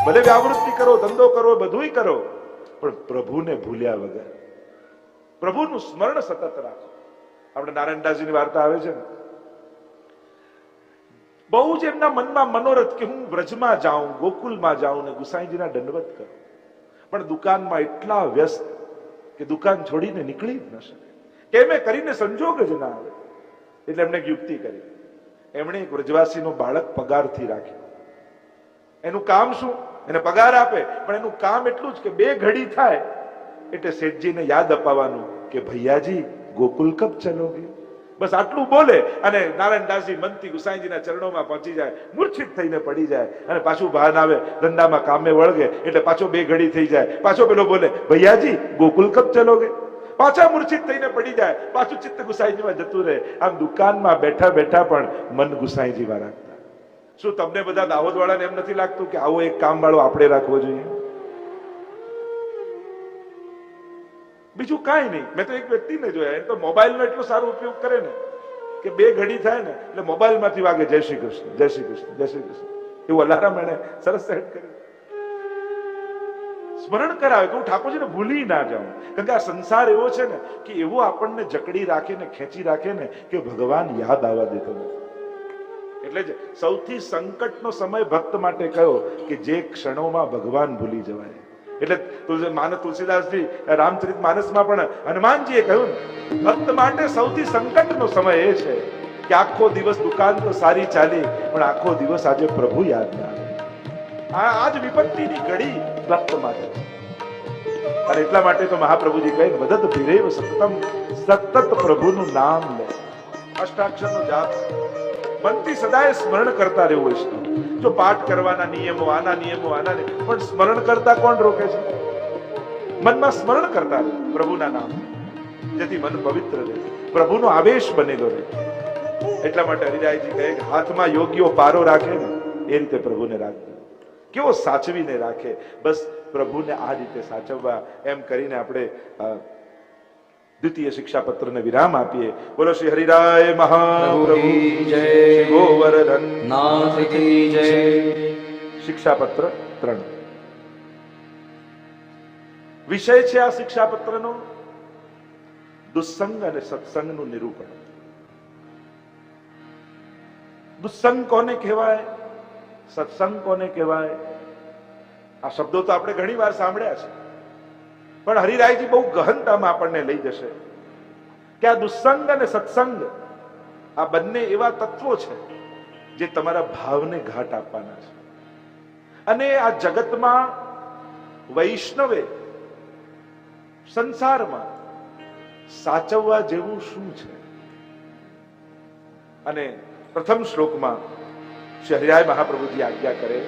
ભલે વ્યાવૃત્તિ કરો, ધંધો કરો, બધુંય કરો, પણ પ્રભુને ભૂલ્યા વગર પ્રભુનું સ્મરણ સતત રાખો. આપણે નારાયણદાસજીની વાર્તા આવે છે ને, બહુ જ એમના મનમાં મનોરથ કે હું વ્રજમાં જાઉં, ગોકુલમાં જાઉં ને ગુસાઈજીના દંડવત કરું, પણ દુકાનમાં એટલા વ્યસ્ત કે દુકાન છોડીને નીકળી જ ન શકે. કેમે કરીને સંજોગ જ ના આવે. એટલે એમણે એક યુક્તિ કરી. એમણે એક વ્રજવાસીનો બાળક પગારથી રાખ્યો. એનું કામ શું? એને પગાર આપે, પણ એનું કામ એટલું જ કે 2 ઘડી થાય એટલે શેઠજીને યાદ અપાવવાનું કે ભૈયાજી ગોકુલ કબ ચલોગે. બસ આટલું બોલે અને નારાયણદાસજી મનથી ગુસાઈજીના ચરણોમાં પહોંચી જાય, મૂર્છિત થઈને પડી જાય અને પાછું ભાન આવે, ધંધામાં કામે વળગે એટલે પાછો 2 ઘડી થઈ જાય, પાછો પેલો બોલે ભૈયાજી ગોકુલ કબ ચલોગે, પાછા મૂર્છિત થઈને પડી જાય, પાછું ચિત્ત ગુસાઈજીમાં જતું રહે. આમ દુકાનમાં બેઠા બેઠા પણ મન ગુસાઈજીમાં રાખતા. શું તમને બધા દાહોદ વાળાને એમ નથી લાગતું કે આવો એક કામ વાળો આપણે રાખવો જોઈએ? બીજું કાંઈ નહીં. મેં તો એક વ્યક્તિને જોયા, એ તો મોબાઈલનો એટલો સારો ઉપયોગ કરે ને કે 2 ઘડી થાય ને એટલે મોબાઈલમાંથી વાગે જય શ્રી કૃષ્ણ, જય શ્રી કૃષ્ણ, જય શ્રી કૃષ્ણ, એવું અલાર્મ એને સરસ સેટ કર્યું. સ્મરણ કરાવે કે હું ઠાકોરજીને ભૂલી ના જાઉં. કારણ કે આ સંસાર એવો છે ને કે એવો આપણને જકડી રાખે ને ખેંચી રાખે ને કે ભગવાન યાદ આવવા દેતો નથી. એટલે જ સૌથી સંકટનો સમય ભક્ત માટે કયો કે જે ક્ષણોમાં ભગવાન ભૂલી જવાય. એટલે તુલસીદાસજી રામચરિત માનસમાં પણ હનુમાનજીએ કહ્યું ભક્ત માટે સૌથી સંકટનો સમય એ છે કે આખો દિવસ દુકાન તો સારી ચાલી પણ આખો દિવસ આજે પ્રભુ યાદ ના આવે. આજ વિપત્તિની ઘડી ભક્ત માટે. અને એટલા માટે તો મહાપ્રભુજી કહે વદત ભીરેવ સતતમ, સતત પ્રભુનું નામ લે, અષ્ટાક્ષરનો જાપ મનથી સદાય સ્મરણ કરતા રહેવું છે. જો પાઠ કરવાના નિયમો, આના નિયમો, આના પણ સ્મરણ કરતા કોણ રોકે છે? મનમાં સ્મરણ કરતા રહે પ્રભુના નામ, જેથી મન પવિત્ર રહે, પ્રભુનો આવેશ બનેલો રહે. એટલા માટે હરિરાયજી કહે કે હાથમાં યોગ્ય પારો રાખે ને એ રીતે પ્રભુને રાખજો. કેવો સાચવીને રાખે, બસ પ્રભુને આ રીતે સાચવવા. એમ કરીને આપણે દ્વિતીય શિક્ષાપત્રને વિરામ આપીએ. બોલો શ્રી હરિરાય મહાપ્રભુ જય, ગોવર્ધન નાથ કી જય. શિક્ષાપત્ર 3 વિષય છે આ શિક્ષાપત્રનો દુસ્સંગ અને સત્સંગનું નિરૂપણ. દુસ્સંગ કોને કહેવાય, સત્સંગ કોને કહેવાય? આ શબ્દો તો આપણે ઘણી વાર સાંભળ્યા છે, પણ હરિરાયજી બહુ ગહનતામાં આપણને લઈ જશે કે આ દુસ્સંગ અને સત્સંગ આ બંને એવા તત્વો છે જે તમારા ભાવને ઘાટ આપવાના છે. અને આ જગતમાં વૈષ્ણવે સંસારમાં સાચવવા જેવું શું છે? અને પ્રથમ શ્લોકમાં શ્રી હરિરાય મહાપ્રભુજી આજ્ઞા કરે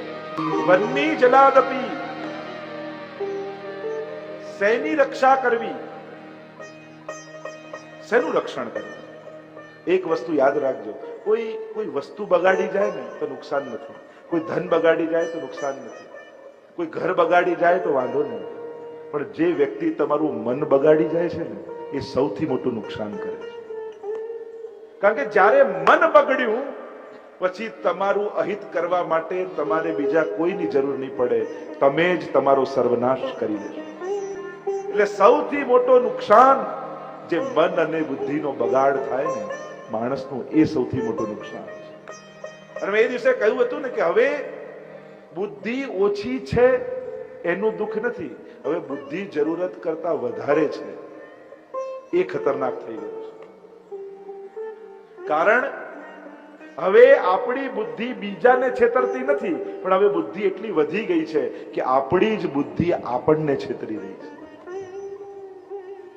વન્ની જલાદપી, શેની રક્ષા કરવી? શેનું રક્ષણ કરવું? એક વસ્તુ યાદ રાખજો, કોઈ વસ્તુ બગાડી જાય ને તો નુકસાન નથી, કોઈ ધન બગાડી જાય તો નુકસાન નથી, કોઈ ઘર બગાડી જાય તો વાંધો નહીં, પણ જે વ્યક્તિ તમારું મન બગાડી જાય છે ને એ સૌથી મોટું નુકસાન કરે છે. કારણ કે જ્યારે મન બગડ્યું પછી તમારું અહિત કરવા માટે તમારે બીજા કોઈની જરૂર નહીં પડે, તમે જ તમારો સર્વનાશ કરી લેશો. એટલે સૌથી મોટો નુકસાન જે મન અને બુદ્ધિનો બગાડ થાય ને માણસનું, એ સૌથી મોટું નુકસાન છે. અને મેં એ દિવસે કહ્યું હતું ને કે હવે બુદ્ધિ ઓછી છે એનું દુઃખ નથી, હવે બુદ્ધિ જરૂરત કરતા વધારે છે એ ખતરનાક થઈ ગયું છે. કારણ હવે આપણી બુદ્ધિ બીજાને છેતરતી નથી, પણ હવે બુદ્ધિ એટલી વધી ગઈ છે કે આપણી જ બુદ્ધિ આપણને છેતરી રહી છે.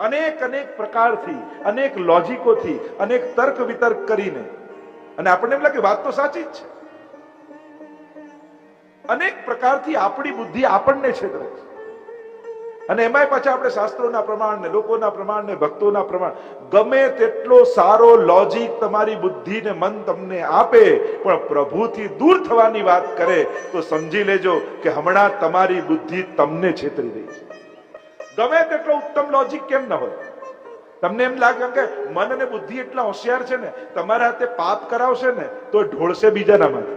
અનેક પ્રકારથી, અનેક લોજિકોથી, અનેક તર્ક વિતર્ક કરીને, અને આપણને એમ લાગે વાત તો સાચી જ છે, અનેક પ્રકારથી આપણી બુદ્ધિ આપણને છેતરે છે. અને એમાંય પાછા આપણે શાસ્ત્રોના પ્રમાણને, લોકોના પ્રમાણને, ભક્તોના પ્રમાણ, ગમે તેટલો સારો લોજિક તમારી બુદ્ધિને મન તમને આપે, પણ પ્રભુથી દૂર થવાની વાત કરે તો સમજી લેજો કે હમણાં તમારી બુદ્ધિ તમને છેતરી રહી છે. ગમે તેટલો ઉત્તમ લોજિક કેમ ન હોય, તમને એમ લાગે કે મન અને બુદ્ધિ એટલા હોશિયાર છે ને, તમારા હાથે પાપ કરાવશે ને તો ઢોળશે બીજાના માટે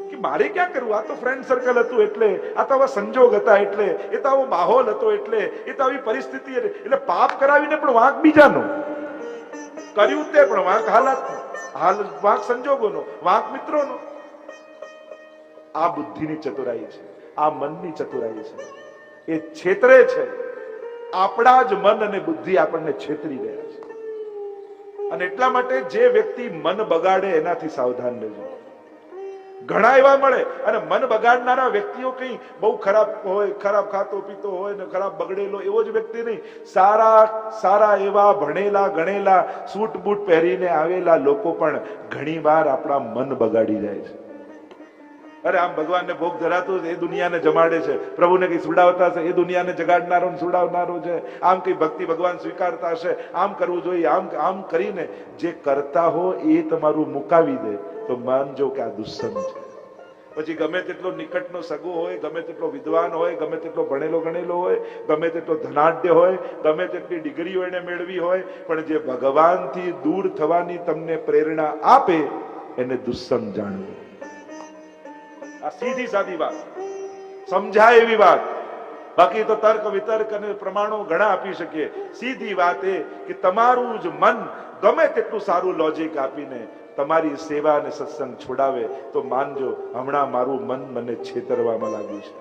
કે કે મારે ક્યાં કરવું, આ તો ફ્રેન્ડ સર્કલ હતું એટલે, આ તો આવા સંજોગ હતા એટલે, એ તો આવો માહોલ હતો એટલે, એ તો આવી પરિસ્થિતિ એટલે પાપ કરાવીને પણ વાંક બીજાનો કર્યું તે પણ વાંક હાલ વાંક સંજોગોનો, વાંક મિત્રોનો. આ બુદ્ધિની ચતુરાઈ છે, આ મનની ચતુરાઈ છે. એ છેતરે છે, આપણા જ મન અને બુદ્ધિ આપણને છેતરી રહ્યા છે. અને એટલા માટે જે વ્યક્તિ મન બગાડે એનાથી સાવધાન રહેજો. ઘણા એવા મળે અને મન બગાડનારા વ્યક્તિઓ કઈ બહુ ખરાબ હોય, ખરાબ ખાતો પીતો હોય ને ખરાબ બગડેલો એવો જ વ્યક્તિ નહીં. સારા એવા ભણેલા ગણેલા સૂટ બૂટ પહેરીને આવેલા લોકો પણ ઘણી વાર આપણા મન બગાડી જાય છે. અરે આમ ભગવાનને ભોગ ધરાતું એ દુનિયાને જમાડે છે, પ્રભુને કઈ સુડાવતા છે એ દુનિયાને જગાડનારો સુડાવનારો છે, આમ કઈ ભક્તિ ભગવાન સ્વીકારતા હશે, આમ કરવું જોઈએ, આમ કરીને જે કરતા હો એ તમારું મુકાવી દે તો માનજો કે આ દુસ્સન છે. પછી ગમે તેટલો નિકટનો સગો હોય, ગમે તેટલો વિદ્વાન હોય, ગમે તેટલો ભણેલો ગણેલો હોય, ગમે તેટલો ધનાઢ્ય હોય, ગમે તેટલી ડિગ્રીઓ એને મેળવી હોય, પણ જે ભગવાનથી દૂર થવાની તમને પ્રેરણા આપે એને દુસ્સન જાણવું. આ સીધી સાદી વાત, સમજાય એવી વાત. બાકી તો તર્ક વિતર્ક અને પ્રમાણો ઘણા આપી શકીએ. સીધી વાત એ કે તમારું જ મન ગમે તેટલું સારું લોજિક આપીને તમારી સેવા અને સત્સંગ છોડાવે તો માનજો હમણાં મારું મન મને છેતરવામાં લાગ્યું છે.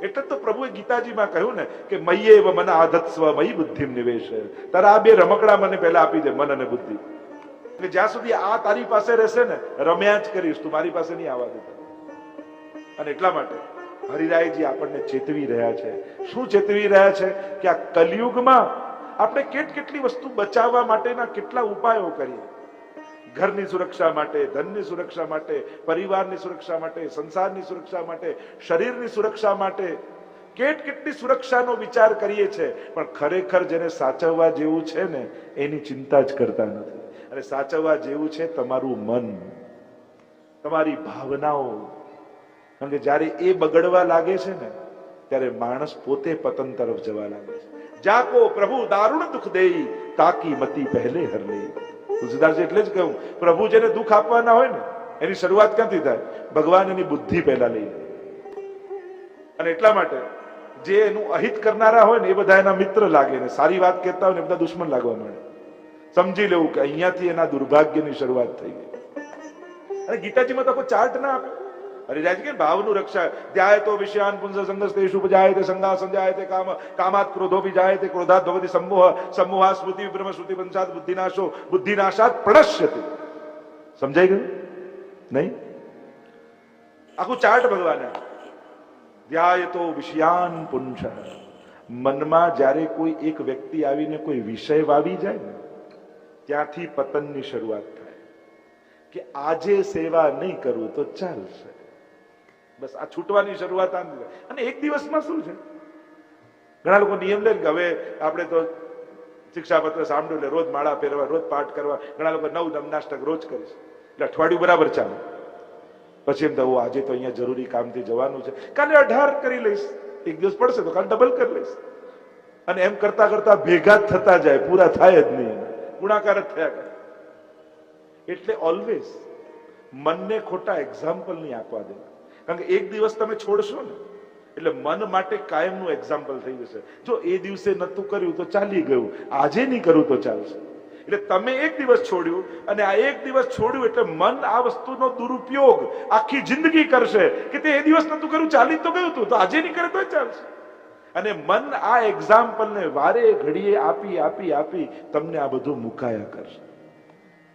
એટલે તો પ્રભુએ ગીતાજીમાં કહ્યું ને કે મય્યેવ મન આધત્સ્વ મયી બુદ્ધિમ નિવેશ. તારા આ બે રમકડા મને પહેલા આપી દે, મન અને બુદ્ધિ. એટલે જ્યાં સુધી આ તારી પાસે રહેશે ને રમ્યા જ કરીશ, તું મારી પાસે નહીં આવવા દેતા. અને એટલા માટે હરિરાયજી આપણને ચેતવી રહ્યા છે. શું ચેતવી રહ્યા છે? કે આ કલિયુગમાં આપણે કેટલી વસ્તુ બચાવવા માટેના કેટલા ઉપાયો કરીએ. ઘરની સુરક્ષા માટે, ધનની સુરક્ષા માટે, પરિવારની સુરક્ષા માટે, સંસારની સુરક્ષા માટે, શરીરની સુરક્ષા માટે કેટલી સુરક્ષાનો વિચાર કરીએ છીએ, પણ ખરેખર જેને સાચવવા જેવું છે ને એની ચિંતા જ કરતા નથી. અને સાચવવા જેવું છે તમારું મન, તમારી ભાવનાઓ. કારણ કે જયારે એ બગડવા લાગે છે ને ત્યારે માણસ પોતે પતન તરફ જવા લાગે છે. જાકો પ્રભુ દારૂણ દુઃખ દેઈ તાકી મતી પહેલે હર લે. તુલસીદાસજી એટલે જ કહ્યું, પ્રભુ જેને દુઃખ આપવાના હોય ને એની શરૂઆત ક્યાંથી થાય? ભગવાન એની બુદ્ધિ પહેલા લઈ લે. અને એટલા માટે જે એનું અહિત કરનારા હોય ને એ બધા એના મિત્ર લાગે, ને સારી વાત કહેતા હોય ને બધા દુશ્મન લાગવા માંડે. સમજી લેવું કે અહીંયાથી એના દુર્ભાગ્યની શરૂઆત થઈ ગઈ. અને ગીતાજીમાં તો કોઈ ચાર્ટ ના આપે. હરિરાજ કે ભાવનું રક્ષા ધ્યાયતો વિષયાન પુંસ સંગસ્તેષુ ઉપજાયતે સંગા સંજાયતે કામ કામાત ક્રોધો વિજાયતે ક્રોધાત ભવતિ સમોહ સમોહા સ્મૃતિ વિભ્રમ શ્રુતિ પંચાત બુદ્ધિનાશો બુદ્ધિનાશાત પ્રણશ્યતિ. સમજાઈ ગયું નહીં? આખું ચાર્ટ ભગવાને ધ્યાયતો વિષયાન પુંસ. મનમાં જ્યારે કોઈ એક વ્યક્તિ આવીને કોઈ વિષય વાવી જાય ને ત્યાંથી પતનની શરૂઆત થાય કે આજે સેવા નહીં કરું તો ચાલશે. બસ આ છૂટવાની શરૂઆત. અને એક દિવસમાં શું છે, ઘણા લોકો નિયમ લે કે હવે આપણે તો શિક્ષાપત્ર સાંભળ્યું એટલે રોજ માળા ફેરવા, રોજ પાઠ કરવા. ઘણા લોકો 9 નમનાષ્ટક રોજ કરીશ એટલે અઠવાડિયું બરાબર ચાલે. પછી એમ તો આજે તો અહીંયા જરૂરી કામથી જવાનું છે, કાલે 18 કરી લઈશ. એક દિવસ પડશે તો કાલે ડબલ કરી લઈશ. અને એમ કરતા કરતા ભેગા જ થતા જાય, પૂરા થાય જ નહીં, ગુણાકાર જ થયા કરે. એટલે ઓલવેઝ મનને ખોટા એક્ઝામ્પલ નહીં આપવા દેવા. કારણ કે એક દિવસ તમે છોડશો ને એટલે મન માટે કાયમનું એક્ઝામ્પલ થઈ જશે. જો એ દિવસે નતું કર્યું તો ચાલી ગયું, આજે નહીં કરું તો ચાલશે. એટલે તમે એક દિવસ છોડ્યું અને આ એક દિવસ છોડ્યું એટલે મન આ વસ્તુનો દુરુપયોગ આખી જિંદગી કરશે કે તે એ દિવસ નતું કર્યું, ચાલી તો ગયું હતું, તો આજે નહીં કરે તો ચાલશે. અને મન આ એક્ઝામ્પલને વારે ઘડીએ આપી આપી આપી તમને આ બધું મુકાયા કરશે.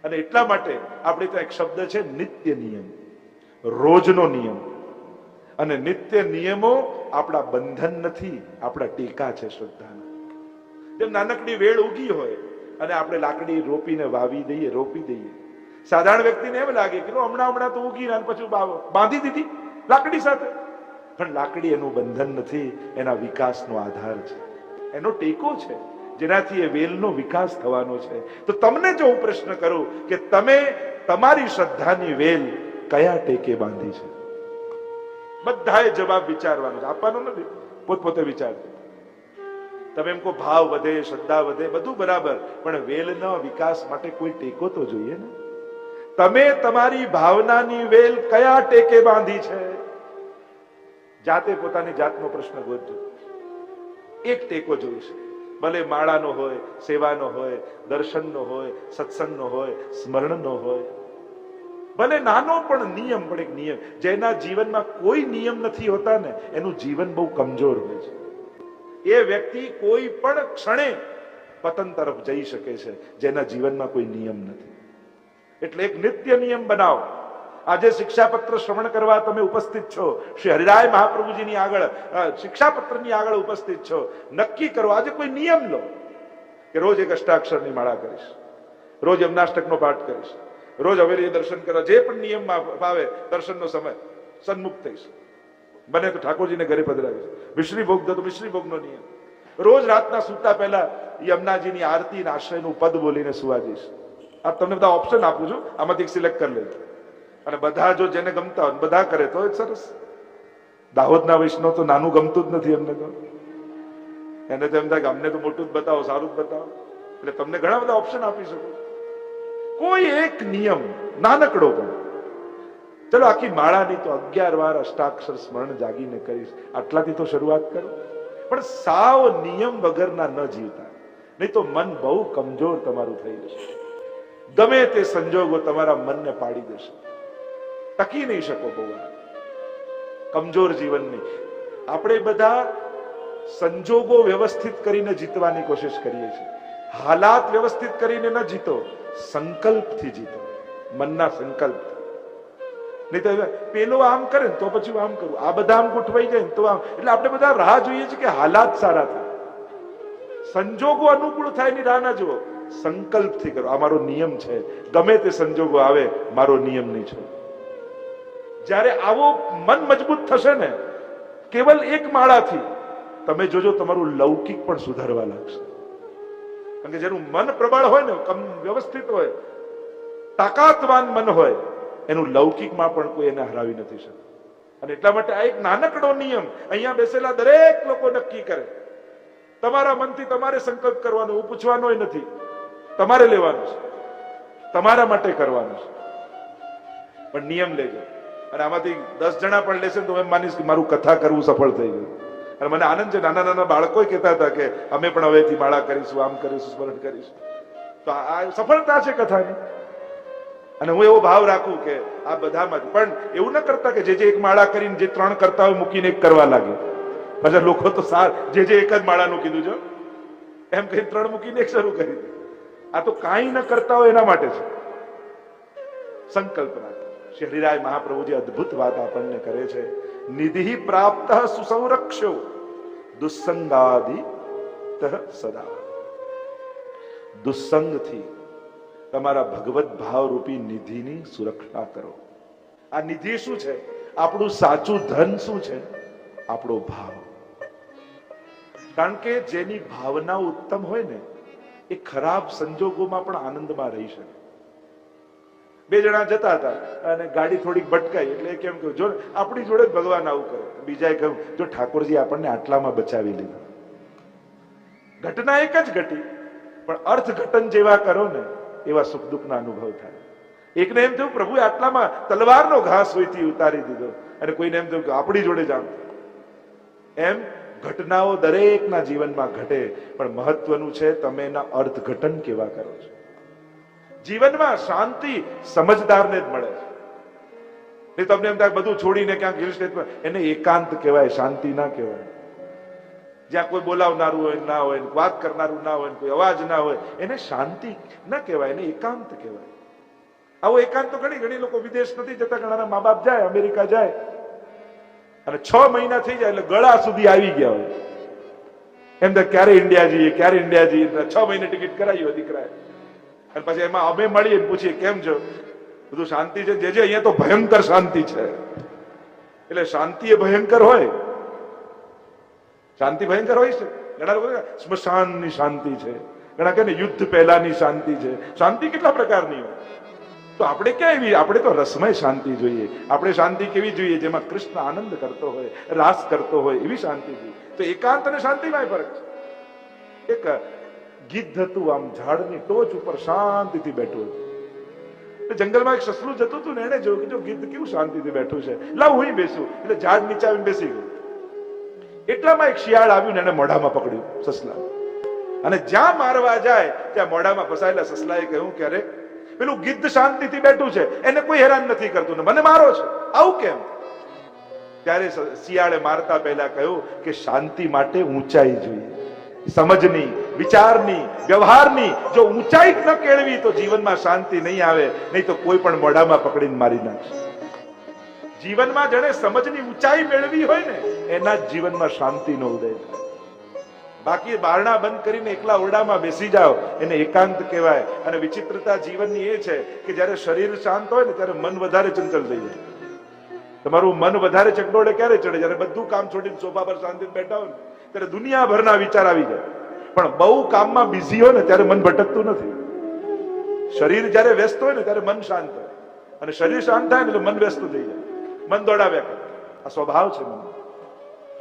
અને એટલા માટે આપણે ત્યાં એક શબ્દ છે નિત્ય નિયમ, રોજનો નિયમ. અને નિત્ય નિયમો આપણા બંધન નથી, આપણા ટેકા છે શ્રદ્ધાના. જેમ નાનકડી વેળ ઉગી હોય અને આપણે લાકડી રોપીને વાવી દઈએ, રોપી દઈએ. સાધારણ વ્યક્તિને એમ લાગે કે હમણાં તો ઉગી અને પછી બાંધી દીધી લાકડી સાથે. પણ લાકડી એનું બંધન નથી, એના વિકાસનો આધાર છે, એનો ટેકો છે, જેનાથી એ વેલનો વિકાસ થવાનો છે. તો તમને જો હું પ્રશ્ન કરું કે તમે તમારી શ્રદ્ધાની વેલ કયા ટેકે બાંધી છે, બધાએ જવાબ વિચારવાનો છે, આપવાનો નથી, પોતપોતે વિચાર. તમે એમ કહો ભાવ વધે, શ્રદ્ધા વધે, બધું બરાબર, પણ વેલના વિકાસ માટે કોઈ ટેકો તો જોઈએ ને. તમે તમારી ભાવનાની વેલ કયા ટેકે બાંધી છે? જાતે પોતાની જાતનો પ્રશ્ન ગોતજો. એક ટેકો જોઈશે, ભલે માળાનો હોય, સેવાનો હોય, દર્શનનો હોય, સત્સંગનો હોય, સ્મરણનો હોય, ભલે નાનો પણ નિયમ, પણ એક નિયમ. જેના જીવનમાં કોઈ નિયમ નથી હોતા ને એનું જીવન બહુ કમજોર હોય છે. એ વ્યક્તિ કોઈ પણ ક્ષણે પતન તરફ જઈ શકે છે જેના જીવનમાં કોઈ નિયમ નથી. એટલે એક નિત્ય નિયમ બનાવો. આજે શિક્ષાપત્ર શ્રવણ કરવા તમે ઉપસ્થિત છો, શ્રી હરિરાય મહાપ્રભુજીની આગળ, શિક્ષાપત્રની આગળ ઉપસ્થિત છો. નક્કી કરો, આજે કોઈ નિયમ લો કે રોજ એક અષ્ટાક્ષરની માળા કરીશ, રોજ યમનાષ્ટકનો પાઠ કરીશ, રોજ હવેલી દર્શન કરવા, જે પણ નિયમમાં ભાવે દર્શનનો સમય સન્મુખ થઈશ. બને તો ઠાકોરજીને ઘરે પધરાવીશ. મિશ્રી ભોગ દો તો મિશ્રી ભોગનો નિયમ. રોજ રાતના સૂતા પહેલા યમુનાજીની આરતી અને આશ્રયનું પદ બોલીને સુવા જઈશ. આ તમને બધા ઓપ્શન આપું છું, આમાંથી એક સિલેક્ટ કરી લેજો. અને બધા જો જેને ગમતા હોય બધા કરે તો સરસ. દાહોદના વૈષ્ણવ તો નાનું ગમતું જ નથી એમને તો. એને તો એમ થાય કે અમને તો મોટું જ બતાવો, સારું જ બતાવો. એટલે તમને ઘણા બધા ઓપ્શન આપી શકો. કોઈ એક નિયમ નાનકડો પણ, ચલો આખી માળાની તો 11 વાર અષ્ટાક્ષર સ્મરણ જાગીને કરીશ, આટલાથી તો શરૂઆત કરો. પણ સાવ નિયમ વગરના ન જીવતા, નહીં તો મન બહુ કમજોર તમારું થઈ જશે. ગમે તે સંજોગો તમારા મનને પાડી દેશે, ટકી નહીં શકો. બહુ કમજોર જીવનની આપણે બધા સંજોગો વ્યવસ્થિત કરીને જીતવાની કોશિશ કરીએ છીએ. હાલાત વ્યવસ્થિત કરીને ન જીતો, સંકલ્પથી જીતો, મનના સંકલ્પ. નહીં તો પેલો આમ કરે તો પછી હું આમ કરું, આ બધા આમ ગોઠવાઈ જાય તો આમ. એટલે આપણે બધા રાહ જોઈએ છીએ કે હાલાત સારા થાય, સંજોગો અનુકૂળ થાય ની રાહ ના જુઓ. સંકલ્પથી કરો, આ મારો નિયમ છે, ગમે તે સંજોગો આવે મારો નિયમ નહીં છે. જ્યારે આવો મન મજબૂત થશે ને, કેવલ એક માળાથી તમે જોજો તમારું લૌકિક પણ સુધારવા લાગશે. કારણ કે જેનું મન પ્રબળ હોય ને, વ્યવસ્થિત હોય, તાકાતવાન મન હોય, એનું લૌકિકમાં પણ કોઈ એને હરાવી નથી શકતું. અને એટલા માટે આ એક નાનકડો નિયમ અહીંયા બેસેલા દરેક લોકો નક્કી કરે. તમારા મનથી તમારે સંકલ્પ કરવાનો, હું પૂછવાનો નથી, તમારે લેવાનો છે, તમારા માટે કરવાનો છે. પણ નિયમ લેજો. અને આમાંથી 10 જણા પણ લેશે તો એમ માનીશ કે મારું કથા કરવું સફળ થઈ ગયું. અને મને આનંદ છે, નાના નાના બાળકો કહેતા હતા કે અમે પણ હવેથી માળા કરીશું, આમ કરીશું, સ્મરણ કરીશું. તો આ સફળતા છે કથાની. અને હું એવો ભાવ રાખું કે આ બધામાં પણ એવું ન કરતા કે જે એક માળા કરીને જે 3 કરતા હોય મૂકીને એક કરવા લાગે. પછી લોકો તો જે એક જ માળાનું કીધું છે એમ કહી 3 મૂકીને એક શરૂ કરી. આ તો કાંઈ ન કરતા હોય એના માટે છે. સંકલ્પ રાખો. શ્રી હરિરાય મહાપ્રભુજી અદ્ભુત વાત આપણને કરે છે. નિધિ પ્રાપ્ત સુસંરક્ષો દુસ્સંગાદિ સદા. દુસ્સંગથી તમારા ભગવત ભાવ રૂપી નિધિની સુરક્ષા કરો. આ નિધિ શું છે? આપણું સાચું ધન શું છે? આપણો ભાવ. કારણ કે જેની ભાવના ઉત્તમ હોય ને, એ ખરાબ સંજોગોમાં પણ આનંદમાં રહી શકે. 2 જણા જતા હતા અને ગાડી થોડીક ભટકાઈ, એટલે કેમ કહ્યું, જો આપણી જોડે જ ભગવાન આવું કરે. બીજાએ કહ્યું, જો ઠાકોરજી આપણને આટલામાં બચાવી લીધા. ઘટના એક જ ઘટી, પણ અર્થઘટન જેવા કરો ને એવા સુખ દુઃખના અનુભવ થાય. એકને એમ થયું પ્રભુએ આટલામાં તલવારનો ઘાસ હોયથી ઉતારી દીધો, અને કોઈને એમ થયું કે આપણી જોડે જ આમ. એમ ઘટનાઓ દરેકના જીવનમાં ઘટે, પણ મહત્વનું છે તમે એના અર્થઘટન કેવા કરો છો. જીવનમાં શાંતિ સમજદારને જ મળે છે. તમને એમ થાય બધું છોડીને ક્યાંક હિલ સ્ટેશન, એને એકાંત કહેવાય, શાંતિ ના કહેવાય. જ્યાં કોઈ બોલાવનારું હોય ના હોય, વાત કરનારું ના હોય, કોઈ અવાજ ના હોય, એને શાંતિ ના કહેવાય, એને એકાંત કહેવાય. આવો એકાંત તો ઘણી લોકો વિદેશ નથી જતા, ઘણા મા બાપ જાય, અમેરિકા જાય અને 6 મહિના થઈ જાય એટલે ગળા સુધી આવી ગયા હોય. એમ તો ક્યારે ઇન્ડિયા જઈએ, ક્યારે ઇન્ડિયા જઈએ. 6 મહિને ટિકિટ કરાવી હોય દીકરાએ, અને પછી એમાં અમે મળીએ પૂછીએ કેમ છો, બધું શાંતિ છે? જે અહીંયા તો ભયંકર શાંતિ છે. એટલે શાંતિ એ ભયંકર હોય, શાંતિ ભયંકર હોય છે. ઘણા લોકો સ્મશાનની શાંતિ છે, ઘણા કહે ને યુદ્ધ પહેલાની શાંતિ છે. શાંતિ કેટલા પ્રકારની હોય? તો આપણે ક્યાં એવી? આપણે તો રસમય શાંતિ જોઈએ. આપણે શાંતિ કેવી જોઈએ? જેમાં કૃષ્ણ આનંદ કરતો હોય, રાસ કરતો હોય, એવી શાંતિ જોઈએ. તો એકાંત અને શાંતિમાં ફરક છે. એક ગીધ હતું, આમ ઝાડની ટોચ ઉપર શાંતિથી બેઠું હતું. જંગલમાં એક સસલું જતું હતું ને, એને જોયું કે જો ગીધ કેવું શાંતિથી બેઠું છે, લાવ હું બેસું. એટલે ઝાડ નીચે આવીને બેસી ગયું. એટલામાં એક શિયાળ આવ્યું ને એને મોઢામાં પકડ્યું સસલા, અને જ્યાં મારવા જાય ત્યાં મોઢામાં ફસાયેલા સસલાએ કહ્યું કે અરે પેલું ગીધ શાંતિથી બેઠું છે, એને કોઈ હેરાન નથી કરતું ને મને મારો છે, આવું કેમ? ત્યારે શિયાળે મારતા પહેલા કહ્યું કે શાંતિ માટે ઊંચાઈ જોઈએ, સમજની, વિચારની, વ્યવહારની. જો ઊંચાઈ ન કેળવી તો જીવનમાં શાંતિ નહીં આવે, નહીં તો કોઈ પણ મોઢામાં પકડીને મારી નાખશે. જીવનમાં જેણે સમજની ઊંચાઈ મેળવી હોય ને એના જ જીવનમાં શાંતિનો ઉદય થાય. બાકી બારણા બંધ કરીને એકલા ઓરડામાં બેસી જાઓ એને એકાંત કહેવાય. અને વિચિત્રતા જીવનની એ છે કે જ્યારે શરીર શાંત હોય ને ત્યારે મન વધારે ચંચલ થઈ જાય. તમારું મન વધારે ચકડોળે ક્યારે ચડે? જ્યારે બધું કામ છોડીને સોફા પર શાંતિથી બેઠા હોય ને ત્યારે દુનિયાભરના વિચાર આવી જાય. પણ બહુ કામમાં બિઝી હોય ને ત્યારે મન ભટકતું નથી. શરીર જ્યારે વ્યસ્ત હોય ને ત્યારે મન શાંત હોય, અને શરીર શાંત થાય ને એટલે મન વ્યસ્ત થઈ જાય, મન દોડાવ્યા કરે. આ સ્વભાવ છે મન.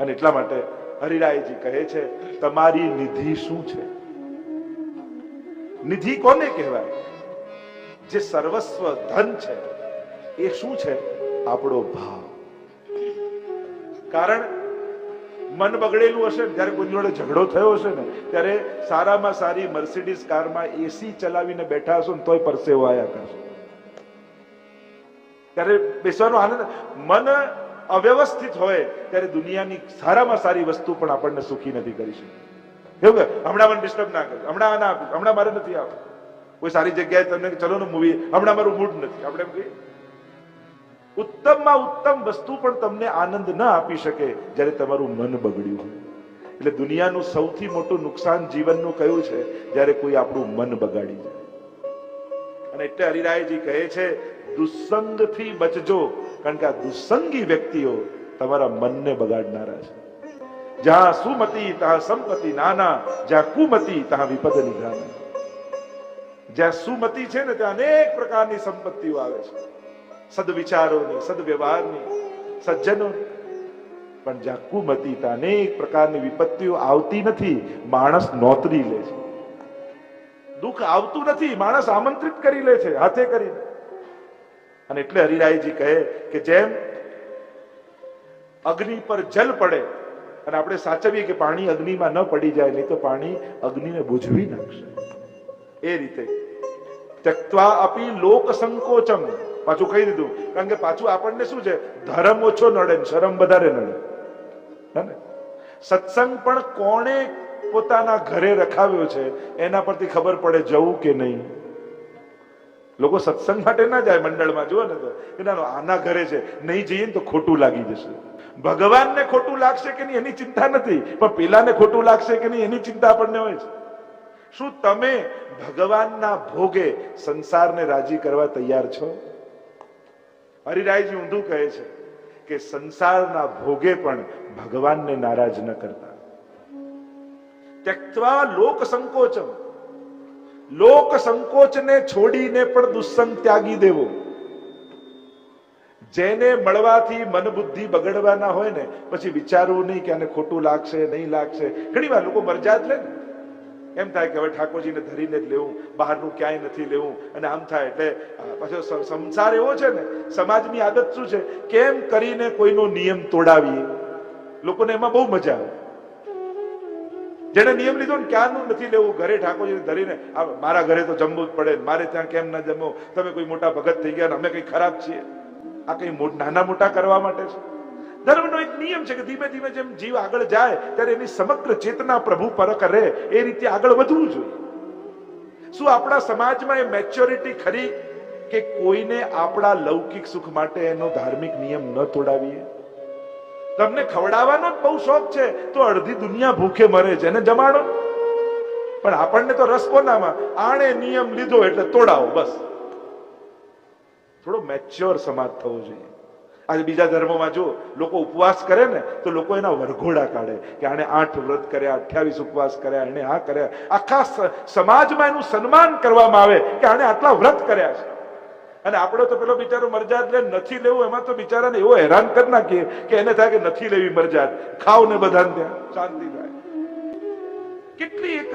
અને એટલા માટે હરિરાયજી કહે છે તમારી નિધિ શું છે? નિધિ કોને કહેવાય? જે સર્વસ્વ ધન છે એ શું છે? આપણો ભાવ. કારણ મન બગડેલું હશે ને, ત્યારે કોઈ જોડે ઝઘડો થયો હશે ને, ત્યારે સારામાં સારી મર્સિડીઝ કારમાં એસી ચલાવીને બેઠા હશો ને તોય પરસેવો આયા કરશે. ત્યારે બેસવાનો આનંદ. મન અવ્યવસ્થિત હોય ત્યારે દુનિયાની સારામાં સારી વસ્તુ પણ આપણને સુખી નથી કરી શકતી. એવું કે હમણાં મને ડિસ્ટર્બ ના કરે, હમણાં ના આપીશ, હમણાં મારે નથી આવતું. કોઈ સારી જગ્યાએ તમને ચલો ને મૂવી, હમણાં મારું મૂડ નથી, આપણે એમ કહીએ. ઉત્તમમાં ઉત્તમ વસ્તુ પણ તમને આનંદ ન આપી શકે જ્યારે તમારું મન બગડ્યું હોય. એટલે દુનિયાનું સૌથી મોટું નુકસાન જીવનનું કયું છે? જ્યારે કોઈ આપણું મન બગાડી જાય. અને એટલે હરિરાયજી કહે છે દુસ્સંગથી બચજો, કારણ કે આ દુસ્સંગી વ્યક્તિઓ તમારા મનને બગાડનારા છે. જ્યાં સુમતિ ત્યાં સંપત્તિ નાના, જ્યાં કુમતિ ત્યાં વિપદ નિધાના. જ્યાં સુમતિ છે ને ત્યાં અનેક પ્રકારની સંપત્તિઓ આવે છે, સદવિચારોની, સદવ્યવહારની, સજ્જનોની. પણ જ્યાં કુમતિ ત્યાં અનેક પ્રકારની વિપત્તિઓ આવતી નથી, માણસ નોતરી લે છે. દુઃખ આવતું નથી, માણસ આમંત્રિત કરી લે છે હાથે કરીને. અને એટલે હરિરાયજી કહે કે જેમ અગ્નિ પર જલ પડે અને આપણે સાચવીએ કે પાણી અગ્નિમાં ન પડી જાય, નહીં તો પાણી અગ્નિને બુઝવી નાખશે. એ રીતે ત્યક્ત્વા અપી લોક સંકોચમ, પાછું કહી દીધું. કારણ કે પાછું આપણને શું છે? ધર્મ ઓછો નડે, શરમ વધારે નડે. સત્સંગ પણ કોણે પોતાના ઘરે રખાવ્યો છે એના પરથી ખબર પડે જવું કે નહીં. લોકો સત્સંગ માટે ના જાય મંડળમાં, જુઓ ને તો આના ઘરે છે, નહીં જઈએ ને તો ખોટું લાગી જશે. ભગવાનને ખોટું લાગશે કે નહીં એની ચિંતા નથી, પણ પેલાને ખોટું લાગશે કે નહીં એની ચિંતા આપણને હોય છે. શું તમે ભગવાનના ભોગે સંસારને રાજી કરવા તૈયાર છો? હરિરાયજી ઊંધું કહે છે કે સંસારના ભોગે પણ ભગવાનને નારાજ ન કરતા. ત્યક્ત્વા લોક સંકોચમ, લોક સંકોચને છોડીને પણ દુસ્સંગ ત્યાગી દેવો. જેને મળવાથી મન બુદ્ધિ બગડવાના હોય ને પછી વિચારવું નહીં કે આને ખોટું લાગશે નહીં લાગશે. ઘણી વાર લોકો મરજાદ લે ને, એમ થાય કે હવે ઠાકોરજીને ધરીને જ લેવું, બહારનું ક્યાંય નથી લેવું, અને આમ થાય. એટલે પાછો સંસાર એવો છે ને, સમાજની આદત શું છે? કેમ કરીને કોઈનો નિયમ તોડાવીએ. લોકોને એમાં બહુ મજા આવે. જેને નિયમ લીધો ને ક્યાંનું નથી લેવું, ઘરે ઠાકોરજીને ધરીને મારા ઘરે તો જમવું જ પડે, મારે ત્યાં કેમ ના જમવું, તમે કોઈ મોટા ભગત થઈ ગયા, અમે કઈ ખરાબ છીએ. આ કઈ નાના મોટા કરવા માટે છે? ધર્મનો એક નિયમ છે કે ધીમે ધીમે જેમ જીવ આગળ જાય ત્યારે એની સમગ્ર ચેતના પ્રભુ પર કરે એ રીતે આગળ વધવું જોઈએ. શું આપણા સમાજમાં એ મેચ્યોરિટી ખરી કે કોઈને આપણા લૌકિક સુખ માટે એનો ધાર્મિક નિયમ ન તોડાવીએ? તમને ખવડાવવાનો જ બહુ શોખ છે તો અડધી દુનિયા ભૂખે મરે છે, એને જમાડો. પણ આપણને તો રસ કોનામાં? આણે નિયમ લીધો એટલે તોડાવો, બસ. થોડો મેચ્યોર સમાજ થવો જોઈએ. આજે બીજા ધર્મોમાં જો લોકો ઉપવાસ કરે ને તો લોકો એના વરઘોડા કાઢે કે આને 8 વ્રત કર્યા, 28 ઉપવાસ કર્યા, એને આ કર્યા. આખા સમાજમાં એનું સન્માન કરવામાં આવે કે આને આટલા વ્રત કર્યા છે. અને આપણો તો પેલો બિચારો મરજાદ લે નથી લેવું, એમાં તો બિચારાને એવો હેરાન કરી નાખીએ કે એને થાય કે નથી લેવી મરજાદ, ખાવ ને બધાને ત્યાં શાંતિ થાય. કેટલી એક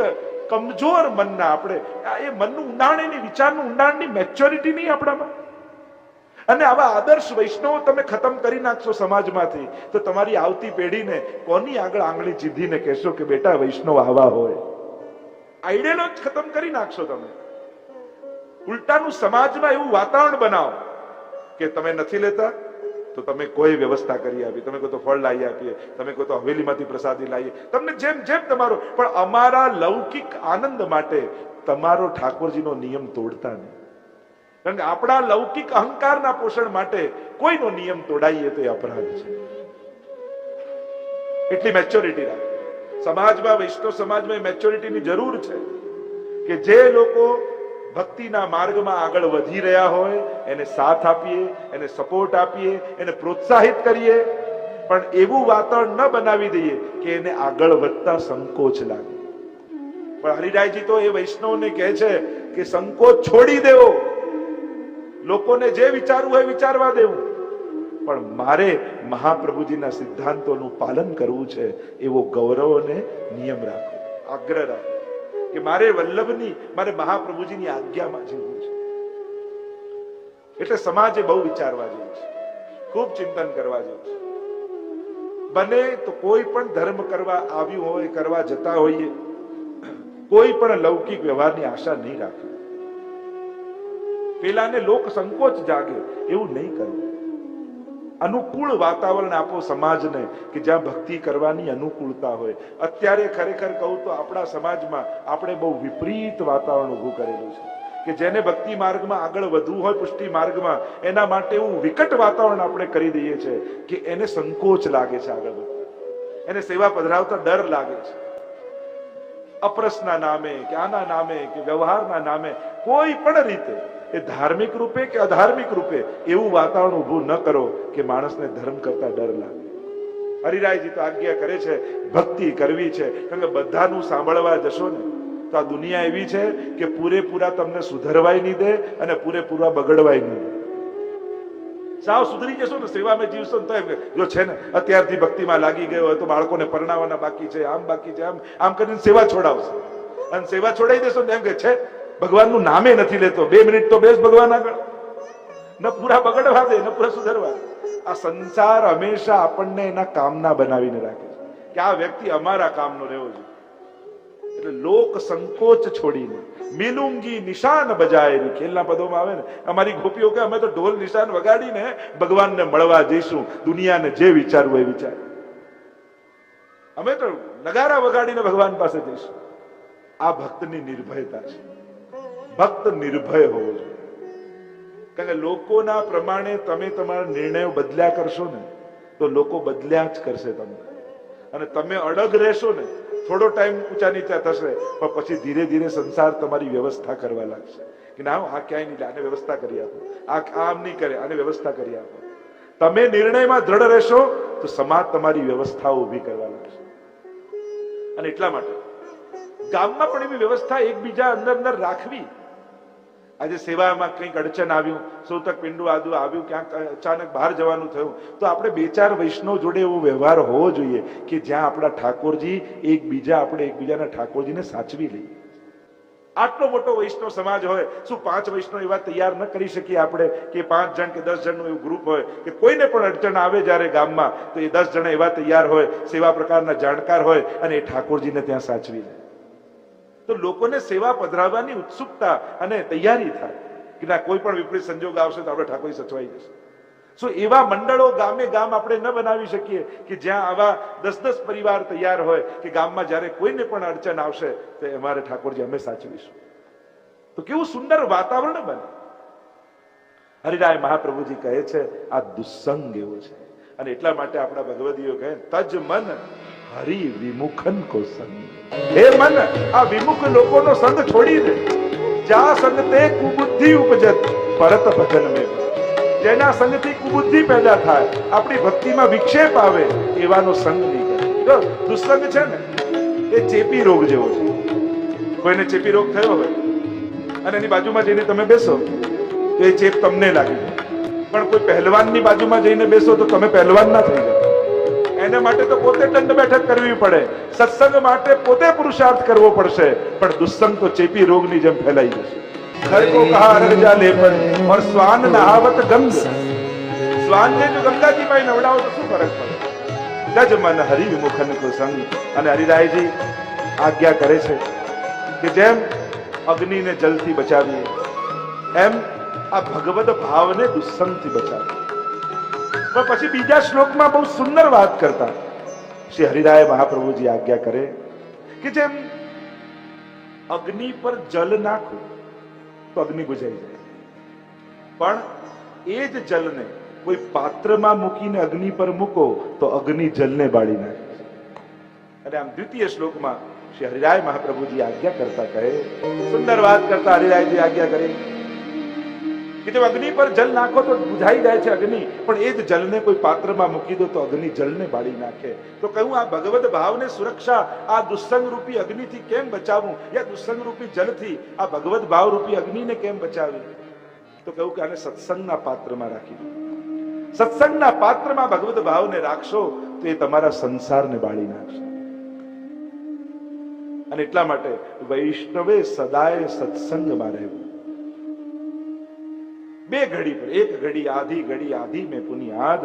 કમજોર મનના આપણે એ મનનું ઊંડાણ, એની વિચારનું ઊંડાણની મેચ્યોરિટી નહીં આપણામાં. અને આવા આદર્શ વૈષ્ણવો તમે ખતમ કરી નાખશો સમાજમાંથી, તો તમારી આવતી પેઢીને કોની આગળ આંગળી ચીધીને કહેશો કે બેટા વૈષ્ણવ આવા હોય? આઈડિયલો જ ખતમ કરી નાખશો તમે. ઉલટાનું સમાજમાં એવું વાતાવરણ બનાવો કે તમે નથી લેતા તો તમે કોઈ વ્યવસ્થા કરી આપી, તમે કહો તો ફળ લાવી આપીએ, તમે કહો તો હવેલીમાંથી પ્રસાદી લાવીએ, તમને જેમ જેમ તમારો, પણ અમારા લૌકિક આનંદ માટે તમારો ઠાકોરજીનો નિયમ તોડતા નહીં. કારણ કે આપણા લૌકિક અહંકારના પોષણ માટે કોઈનો નિયમ તોડાઈએ તો એ અપરાધ છે. એટલી મેચ્યોરિટી રાખે સમાજમાં, વૈષ્ણવ સમાજમાં મેચ્યોરિટીની જરૂર છે કે જે લોકો ભક્તિના માર્ગમાં આગળ વધી રહ્યા હોય એને સાથ આપીએ, એને સપોર્ટ આપીએ, એને પ્રોત્સાહિત કરીએ, પણ એવું વાતાવરણ ન બનાવી દઈએ કે એને આગળ વધતા સંકોચ લાગે. પણ હરિરાયજી તો એ વૈષ્ણવને કહે છે કે સંકોચ છોડી દેવો, લોકોને જે વિચારવું હોય વિચારવા દેવું, પણ મારે મહાપ્રભુજીના સિદ્ધાંતોનું પાલન કરવું છે એવો ગૌરવ અને નિયમ રાખો, આગ્રહ રાખો કે મારે વલ્લભની, મારે મહાપ્રભુજીની આજ્ઞામાં જીવવું છે. એટલે સમાજે બહુ વિચારવા જેવું છે, ખૂબ ચિંતન કરવા જેવું છે. બને તો કોઈ પણ ધર્મ કરવા આવ્યું હોય, કરવા જતા હોઈએ, કોઈ પણ લૌકિક વ્યવહારની આશા નહીં રાખવી. પેલાને લોક સંકોચ જાગે એવું નહીં કરવું. અનુકૂળ વાતાવરણ આપો સમાજને કે જ્યાં ભક્તિ કરવાની અનુકૂળતા હોય. અત્યારે ખરેખર કહું તો આપણા સમાજમાં આપણે બહુ વિપરીત વાતાવરણ ઊભું કરેલું છે કે જેને ભક્તિ માર્ગમાં આગળ વધવું હોય, પુષ્ટિ માર્ગમાં, એના માટે એવું વિકટ વાતાવરણ આપણે કરી દઈએ છીએ કે એને સંકોચ લાગે છે આગળ વધતા, એને સેવા પધરાવતા ડર લાગે છે. અપરસના નામે કે આના નામે કે વ્યવહારના નામે કોઈ પણ રીતે, એ ધાર્મિક રૂપે કે અધાર્મિક રૂપે એવું વાતાવરણ ઊભું ન કરો કે માણસને ધર્મ કરતા ડર લાગે. હરિરાયજી તો આજ્ઞા કરે છે ભક્તિ કરવી છે, કારણ કે બધાનું સાંભળવા જશો ને તો આ દુનિયા એવી છે કે પૂરેપૂરા તમને સુધરવાય નહીં દે અને પૂરેપૂરા બગડવાય નહીં દે. સાવ સુધરી જશો ને, સેવામાં જીવશો ને, તો જો છે ને અત્યારથી ભક્તિમાં લાગી ગયો હોય તો બાળકોને પરણાવવાના બાકી છે, આમ બાકી છે, આમ કરીને સેવા છોડાવશે. અને સેવા છોડાવી દેશો ને એમ કે છે ભગવાનનું નામે નથી લેતો, 2 મિનિટ તો બેસ ભગવાન આગળ, ન પૂરા બગડવા દે, ન પૂરા સુધરવા દે. આ સંસાર હંમેશા આપણને એના કામના બનાવીને રાખે છે કે આ વ્યક્તિ અમારા કામનો રહેવો જોઈએ. એટલે લોક સંકોચ છોડીને મિલુંગી નિશાન બજાયેલી, ખેલના પદોમાં આવે ને, અમારી ગોપીઓ કે અમે તો ઢોલ નિશાન વગાડીને ભગવાનને મળવા જઈશું, દુનિયાને જે વિચારવું એ વિચાર, અમે તો નગારા વગાડીને ભગવાન પાસે જઈશું. આ ભક્તની નિર્ભયતા છે. ભક્ત નિર્ભય હોવો જોઈએ. કારણ કે લોકોના પ્રમાણે તમે તમારા નિર્ણયો બદલ્યા કરશો ને તો લોકો બદલ્યા જ કરશે તમને. અને તમે અડગ રહેશો ને, થોડો ટાઈમ ઊંચા નીચા થશે, પણ પછી ધીરે ધીરે સંસાર તમારી વ્યવસ્થા કરવા લાગશે કે ના આ ક્યાંય નહીં, આને વ્યવસ્થા કરી આપો, આ આમ નહીં કરે, આને વ્યવસ્થા કરી આપો. તમે નિર્ણયમાં દ્રઢ રહેશો તો સમાજ તમારી વ્યવસ્થાઓ ઊભી કરવા લાગશે. અને એટલા માટે ગામમાં પણ એવી વ્યવસ્થા એકબીજા અંદર અંદર રાખવી. આજે સેવામાં કંઈક અડચણ આવ્યું, સૌતક પિંડું આદુ આવ્યું, ક્યાંક અચાનક બહાર જવાનું થયું, તો આપણે 2-4 વૈષ્ણવ જોડે એવો વ્યવહાર હોવો જોઈએ કે જ્યાં આપણા ઠાકોરજી આપણે એકબીજાના ઠાકોરજીને સાચવી લઈએ. આટલો મોટો વૈષ્ણવ સમાજ હોય, શું 5 વૈષ્ણવ એવા તૈયાર ન કરી શકીએ આપણે કે 5 જણ કે 10 જણનું એવું ગ્રુપ હોય કે કોઈને પણ અડચણ આવે જ્યારે ગામમાં તો એ 10 જણા એવા તૈયાર હોય, સેવા પ્રકારના જાણકાર હોય અને એ ઠાકોરજીને ત્યાં સાચવી લે. તો લોકોને સેવા પધરાવવાની ઉત્સુકતા અને તૈયારી થાય કે ના કોઈ પણ વિપરીત સંજોગ આવશે તો આપણે ઠાકોરજી સચવાઈ જશે. સો એવા મંડળો ગામે ગામ આપણે ન બનાવી શકીએ કે જ્યાં આવા 10-10 પરિવાર તૈયાર હોય કે ગામમાં જ્યારે કોઈને પણ અડચણ આવશે તો અમારે ઠાકોરજી અમે સાચવીશું. તો કેવું સુંદર વાતાવરણ બને. હરિરાય મહાપ્રભુજી કહે છે આ દુસ્સંગ એવો છે. અને એટલા માટે આપણા ભગવદીઓ કહે તજ મન હરિ વિમુખન કો સંગ. હે મન, આ વિમુખ લોકોનો સંગ છોડી દે. જા સંગ તે કુબુદ્ધિ ઉપજત પરત ભજન મે. જેના સંગથી કુબુદ્ધિ પેદા થાય, આપણી ભક્તિમાં વિક્ષેપ આવે, એવાનો સંગ નહીં કરે. જો દુસ્સંગ છે ને એ ચેપી રોગ જેવો છે. કોઈને ચેપી રોગ થયો હોય અને એની બાજુમાં જઈને તમે બેસો તો એ ચેપ તમને લાગી જાય. પણ કોઈ પહેલવાનની બાજુમાં જઈને બેસો તો તમે પહેલવાન ના થઈ જાઓ. એના માટે તો પોતે દંડ બેઠક કરવી પડે, સત્સંગ માટે પોતે પુરુષાર્થ કરવો પડશે, પણ દુસ્સંગ તો ચેપી રોગની જેમ ફેલાઈ જશે. घर को कहा रह जा लेपन और स्वान नहावत गंग, स्वान ने जो गंगाજી માં નવડાવો તો શું ફરક પડે? ગજ મન હરિ વિમુખન કો સંગ. અને હરિરાયજી આજ્ઞા કરે છે કે જેમ અગ્નિને જલથી બચાવીએ એમ આ ભગવદ ભાવને દુસ્સંગથી બચાવીએ. પણ પછી બીજા શ્લોકમાં બહુ સુંદર વાત કરતા શ્રી હરિરાય મહાપ્રભુજી આજ્ઞા કરે કે જેમ અગ્નિ પર જલ નાખો તો અગ્નિ બુઝાઈ જાય, પણ એ જ જલને કોઈ પાત્રમાં મૂકીને અગ્નિ પર મૂકો તો અગ્નિ જલને બાળી નાખે. અને આમ દ્વિતીય શ્લોકમાં શ્રી હરિરાય મહાપ્રભુજી આજ્ઞા કરતા કહે, સુંદર વાત કરતા હરિરાયજી આજ્ઞા કરી કે જો અગ્નિ પર જલ નાખો તો બુઝાઈ જાય છે અગ્નિ, પણ એ જ જલને કોઈ પાત્રમાં મૂકી દો તો અગ્નિ જલને બાળી નાખે. તો કહ્યું આ ભગવદ ભાવને સુરક્ષા આ દુસ્સંગ રૂપી અગ્નિથી કેમ બચાવવું, યા દુસ્સંગ રૂપી જલથી આ ભગવદ ભાવ રૂપી અગ્નિને કેમ બચાવવી? તો કહ્યું કે આને સત્સંગના પાત્રમાં રાખી દો. સત્સંગના પાત્રમાં ભગવદ ભાવને રાખશો તો એ તમારા સંસારને બાળી નાખશે. અને એટલા માટે વૈષ્ણવે સદાય સત્સંગમાં રહેવું. બે ઘડી પર એક ઘડી આધી મેં પુનિયાદ,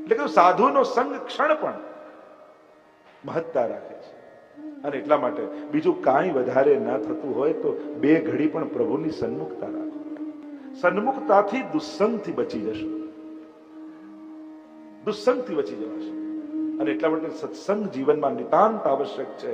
એટલે કે સાધુનો સંગ ક્ષણ પણ મહત્તા રાખે છે. અને એટલા માટે બીજું કાંઈ વધારે ન થતું હોય તો બે ઘડી પણ પ્રભુની સન્મુખતા રાખો. સન્મુખતાથી દુસ્સંગથી બચી જશો, દુસ્સંગથી બચી જવાશે. અને એટલા માટે સત્સંગ જીવનમાં નિતાંત આવશ્યક છે.